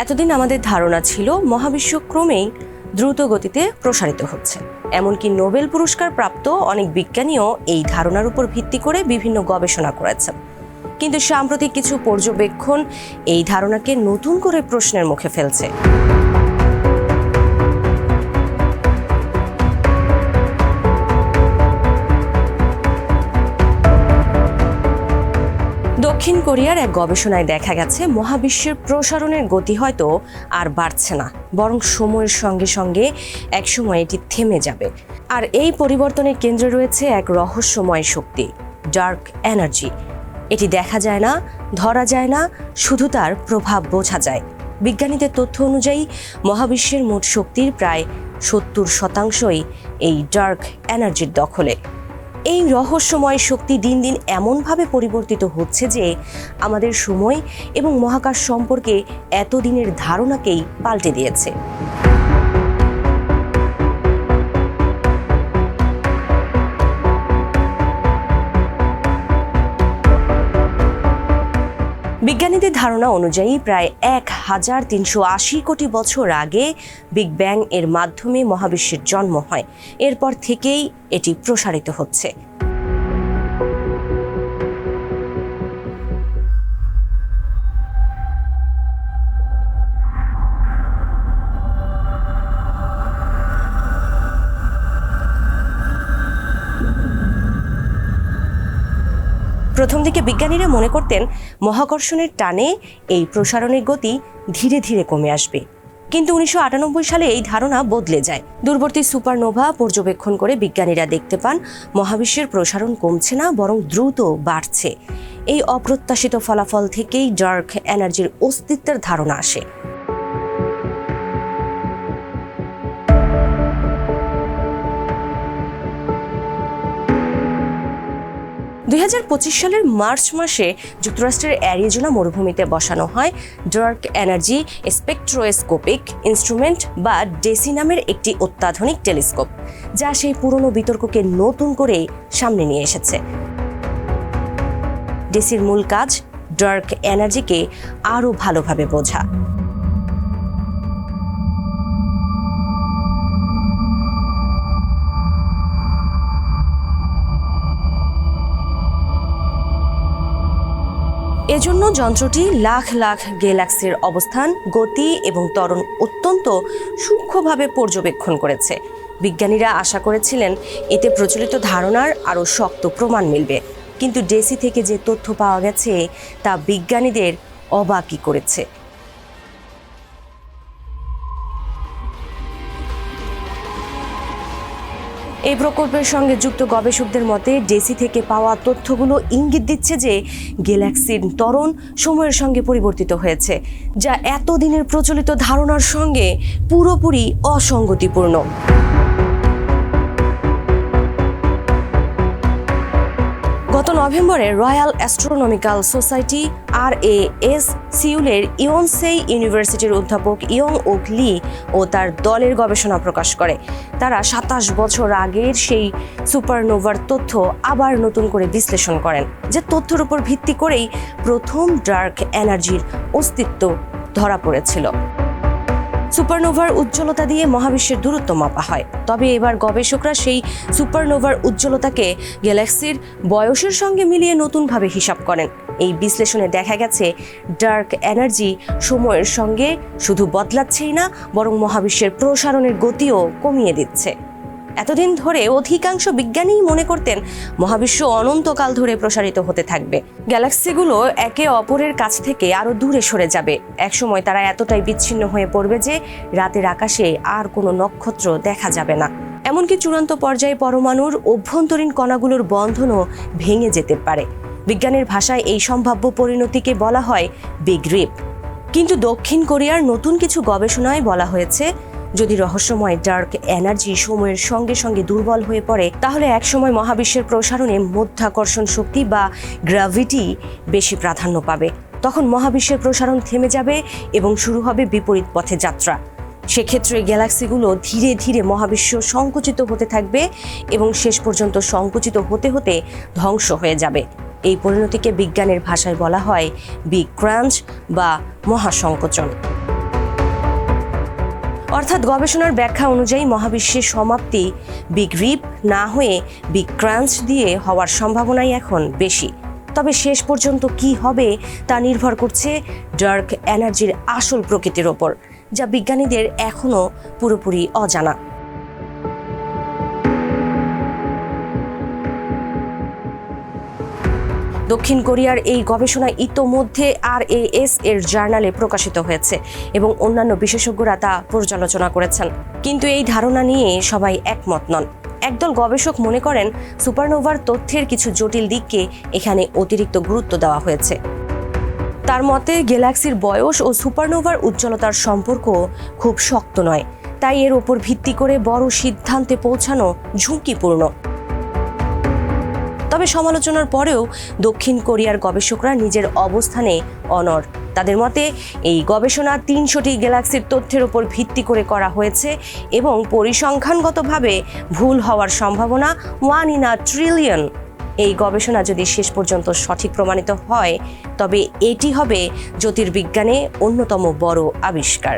এতদিন আমাদের ধারণা ছিল মহাবিশ্ব ক্রমেই দ্রুত গতিতে প্রসারিত হচ্ছে। এমনকি নোবেল পুরস্কার প্রাপ্ত অনেক বিজ্ঞানীও এই ধারণার উপর ভিত্তি করে বিভিন্ন গবেষণা করেছেন। কিন্তু সাম্প্রতিক কিছু পর্যবেক্ষণ এই ধারণাকে নতুন করে প্রশ্নের মুখে ফেলছে। দক্ষিণ কোরিয়ার এক গবেষণায় দেখা গেছে মহাবিশ্বের প্রসারণের গতি হয়তো আর বাড়ছে না, বরং সময়ের সঙ্গে সঙ্গে একসময় এটি থেমে যাবে। আর এই পরিবর্তনের কেন্দ্রে রয়েছে এক রহস্যময় শক্তি, ডার্ক এনার্জি। এটি দেখা যায় না, ধরা যায় না, শুধু তার প্রভাব বোঝা যায়। বিজ্ঞানীদের তথ্য অনুযায়ী মহাবিশ্বের মোট শক্তির প্রায় 70% এই ডার্ক এনার্জির দখলে। এই রহস্যময় শক্তি দিন দিন এমনভাবে পরিবর্তিত হচ্ছে যে আমাদের সময় এবং মহাকাশ সম্পর্কে এতদিনের ধারণাকেই পাল্টে দিয়েছে। বিজ্ঞানীদের ধারণা অনুযায়ী প্রায় 1380 কোটি বছর আগে বিগ ব্যাং এর মাধ্যমে মহাবিশ্বের জন্ম হয়। এরপর থেকেই এটি প্রসারিত হচ্ছে। প্রথম দিকে বিজ্ঞানীরা মনে করতেন মহাকর্ষণের টানে এই প্রসারণের গতি ধীরে ধীরে কমে আসবে। কিন্তু 1998 সালে এই ধারণা বদলে যায়। দূরবর্তী সুপারনোভা পর্যবেক্ষণ করে বিজ্ঞানীরা দেখতে পান মহাবিশ্বের প্রসারণ কমছে না, বরং দ্রুত বাড়ছে। এই অপ্রত্যাশিত ফলাফল থেকেই ডার্ক এনার্জির অস্তিত্বের ধারণা আসে। 2025 সালের মার্চ মাসে যুক্তরাষ্ট্রের অ্যারিজোনা মরুভূমিতে বসানো হয় ডার্ক এনার্জি স্পেকট্রোস্কোপিক ইনস্ট্রুমেন্ট বা ডেসি নামের একটি অত্যাধুনিক টেলিস্কোপ, যা সেই পুরনো বিতর্ককে নতুন করে সামনে নিয়ে এসেছে। ডেসির মূল কাজ ডার্ক এনার্জিকে আরও ভালোভাবে বোঝা। এজন্য যন্ত্রটি লাখ লাখ গ্যালাক্সির অবস্থান, গতি এবং ত্বরণ অত্যন্ত সূক্ষ্মভাবে পর্যবেক্ষণ করেছে। বিজ্ঞানীরা আশা করেছিলেন এতে প্রচলিত ধারণার আরও শক্ত প্রমাণ মিলবে, কিন্তু ডেসি থেকে যে তথ্য পাওয়া গেছে তা বিজ্ঞানীদের অবাকই করেছে। এই প্রকল্পের সঙ্গে যুক্ত গবেষকদের মতে ডেসি থেকে পাওয়া তথ্যগুলো ইঙ্গিত দিচ্ছে যে গ্যালাক্সির ত্বরণ সময়ের সঙ্গে পরিবর্তিত হয়েছে, যা এতদিনের প্রচলিত ধারণার সঙ্গে পুরোপুরি অসঙ্গতিপূর্ণ। গত নভেম্বরে রয়্যাল অ্যাস্ট্রোনমিক্যাল সোসাইটি RAS সিউলের ইয়নসেই ইউনিভার্সিটির অধ্যাপক ইয়ং ওক লি ও তার দলের গবেষণা প্রকাশ করে। তারা 27 বছর আগের সেই সুপারনোভার তথ্য আবার নতুন করে বিশ্লেষণ করেন, যে তথ্যের উপর ভিত্তি করেই প্রথম ডার্ক এনার্জির অস্তিত্ব ধরা পড়েছিল। সুপারনোভার উজ্জ্বলতা দিয়ে মহাবিশ্বের দূরত্ব মাপা হয়, তবে এবার গবেষকরা সেই সুপারনোভার উজ্জ্বলতাকে গ্যালাক্সির বয়সের সঙ্গে মিলিয়ে নতুনভাবে হিসাব করেন। এই বিশ্লেষণে দেখা গেছে ডার্ক এনার্জি সময়ের সঙ্গে শুধু বদলাচ্ছেই না, বরং মহাবিশ্বের প্রসারণের গতিও কমিয়ে দিচ্ছে। এতদিন ধরে অধিকাংশ বিজ্ঞানীই মনে করতেন মহাবিশ্ব অনন্তকাল ধরে প্রসারিত হতে থাকবে। গ্যালাক্সিগুলো একে অপরের কাছ থেকে আরো দূরে সরে যাবে। একসময় তারা এতটাই বিচ্ছিন্ন হয়ে পড়বে যে রাতের আকাশে আর কোনো নক্ষত্র দেখা যাবে না। এমনকি চূড়ান্ত পর্যায়ে পরমাণুর অভ্যন্তরীণ কণাগুলোর বন্ধনও ভেঙে যেতে পারে। বিজ্ঞানের ভাষায় এই সম্ভাব্য পরিণতিকে বলা হয় বিগ রিপ। কিন্তু দক্ষিণ কোরিয়ার নতুন কিছু গবেষণায় বলা হয়েছে, যদি রহস্যময় ডার্ক এনার্জি সময়ের সঙ্গে সঙ্গে দুর্বল হয়ে পড়ে, তাহলে একসময় মহাবিশ্বের প্রসারণে মধ্যাকর্ষণ শক্তি বা গ্র্যাভিটি বেশি প্রাধান্য পাবে। তখন মহাবিশ্বের প্রসারণ থেমে যাবে এবং শুরু হবে বিপরীত পথে যাত্রা। সেক্ষেত্রে গ্যালাক্সিগুলো ধীরে ধীরে মহাবিশ্ব সংকুচিত হতে থাকবে এবং শেষ পর্যন্ত সংকুচিত হতে হতে ধ্বংস হয়ে যাবে। এই পরিণতিকে বিজ্ঞানের ভাষায় বলা হয় বিগ ক্রাঞ্চ বা মহাসংকোচন। অর্থাৎ গবেষণার ব্যাখ্যা অনুযায়ী মহাবিশ্বের সমাপ্তি বিগ রিপ না হয়ে বিগ ক্রাঞ্চ দিয়ে হওয়ার সম্ভাবনাই এখন বেশি। তবে শেষ পর্যন্ত কি হবে তা নির্ভর করছে ডার্ক এনার্জির আসল প্রকৃতির ওপর, যা বিজ্ঞানীদের এখনও পুরোপুরি অজানা। দক্ষিণ কোরিয়ার এই গবেষণা ইতোমধ্যে RAS এর জার্নালে প্রকাশিত হয়েছে এবং অন্যান্য বিশেষজ্ঞরা তা পর্যালোচনা করেছেন। কিন্তু এই ধারণা নিয়ে সবাই একমত নন। একদল গবেষক মনে করেন সুপারনোভার তথ্যের কিছু জটিল দিককে এখানে অতিরিক্ত গুরুত্ব দেওয়া হয়েছে। তার মতে গ্যালাক্সির বয়স ও সুপারনোভার উজ্জ্বলতার সম্পর্ক খুব শক্ত নয়, তাই এর ওপর ভিত্তি করে বড় সিদ্ধান্তে পৌঁছানো ঝুঁকিপূর্ণ। তবে সমালোচনার পরেও দক্ষিণ কোরিয়ার গবেষকরা নিজের অবস্থানে অনড়। তাদের মতে এই গবেষণা 300টি গ্যালাক্সির তথ্যের উপর ভিত্তি করে করা হয়েছে এবং পরিসংখ্যানগতভাবে ভুল হওয়ার সম্ভাবনা 1 in a trillion। এই গবেষণা যদি শেষ পর্যন্ত সঠিক প্রমাণিত হয় তবে এটি হবে জ্যোতির্বিজ্ঞানে অন্যতম বড় আবিষ্কার।